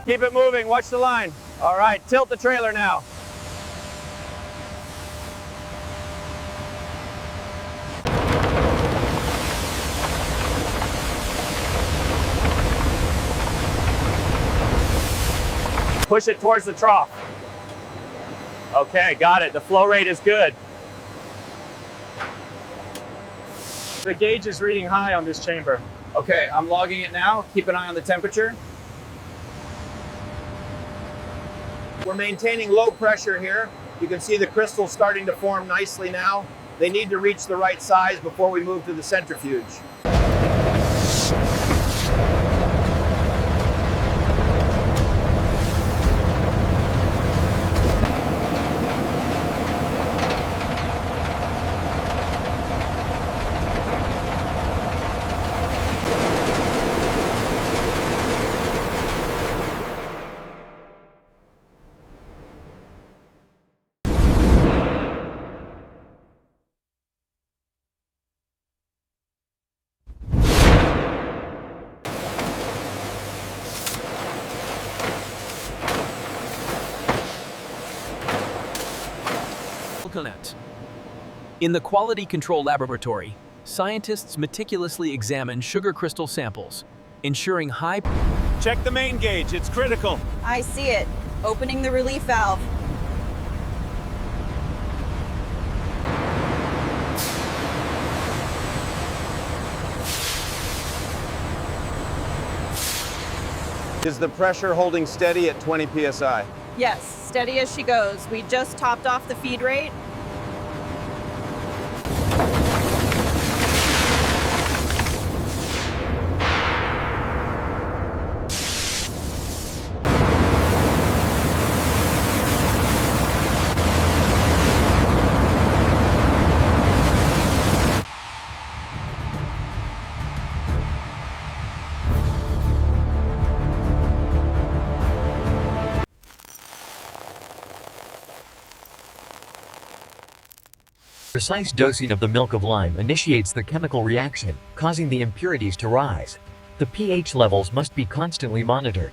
Keep it moving, watch the line. All right, tilt the trailer now. Push it towards the trough. Okay, got it. The flow rate is good. The gauge is reading high on this chamber. Okay, I'm logging it now. Keep an eye on the temperature. We're maintaining low pressure here. You can see the crystals starting to form nicely now. They need to reach the right size before we move to the centrifuge. In the quality control laboratory, scientists meticulously examine sugar crystal samples, ensuring high... Check the main gauge, it's critical. I see it. Opening the relief valve. Is the pressure holding steady at 20 psi? Yes, steady as she goes. We just topped off the feed rate. Precise dosing of the milk of lime initiates the chemical reaction, causing the impurities to rise. The pH levels must be constantly monitored.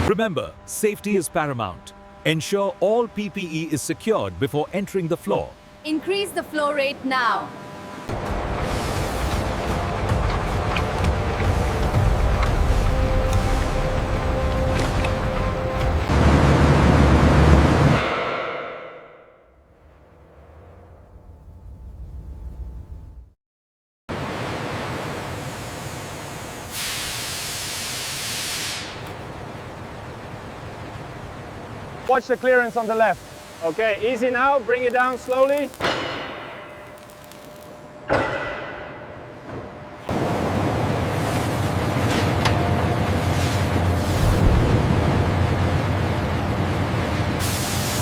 Remember, safety is paramount. Ensure all PPE is secured before entering the floor. Increase the flow rate now. Watch the clearance on the left. Okay, easy now, bring it down slowly.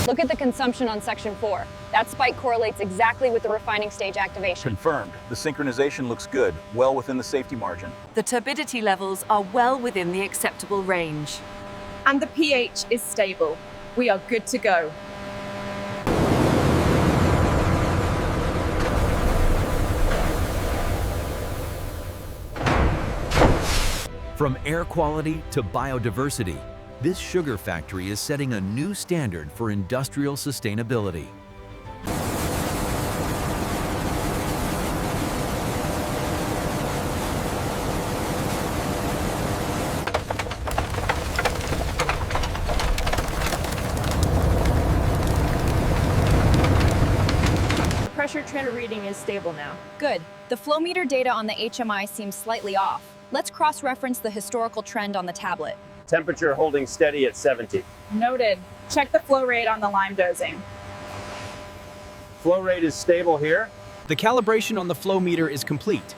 Look at the consumption on section 4. That spike correlates exactly with the refining stage activation. Confirmed. The synchronization looks good, well within the safety margin. The turbidity levels are well within the acceptable range. And the pH is stable. We are good to go. From air quality to biodiversity, this sugar factory is setting a new standard for industrial sustainability. Pressure trend reading is stable now. Good. The flow meter data on the HMI seems slightly off. Let's cross-reference the historical trend on the tablet. Temperature holding steady at 70. Noted. Check the flow rate on the lime dosing. Flow rate is stable here. The calibration on the flow meter is complete.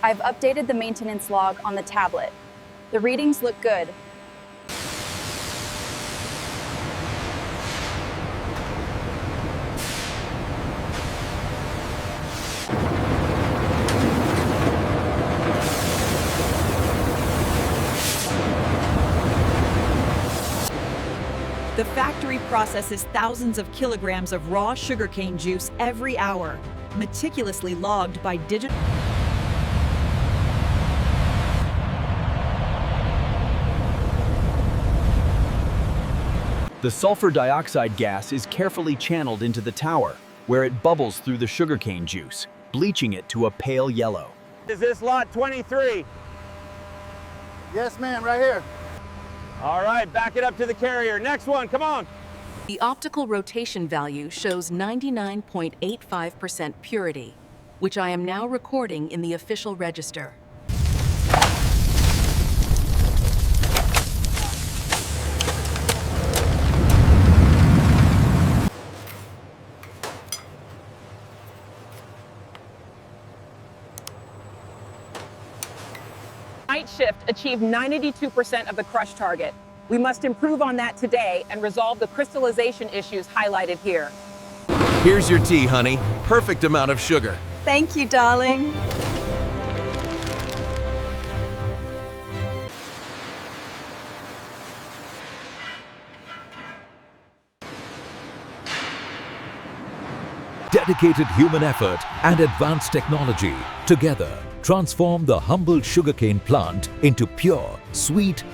I've updated the maintenance log on the tablet. The readings look good. The factory processes thousands of kilograms of raw sugarcane juice every hour. meticulously logged by digital. The sulfur dioxide gas is carefully channeled into the tower, where it bubbles through the sugarcane juice, bleaching it to a pale yellow. Is this lot 23? Yes, ma'am, right here. All right, back it up to the carrier. Next one, come on. The optical rotation value shows 99.85% purity, which I am now recording in the official register. Night shift achieved 92% of the crush target. We must improve on that today and resolve the crystallization issues highlighted here. Here's your tea, honey. Perfect amount of sugar. Thank you, darling. Dedicated human effort and advanced technology together transform the humble sugarcane plant into pure, sweet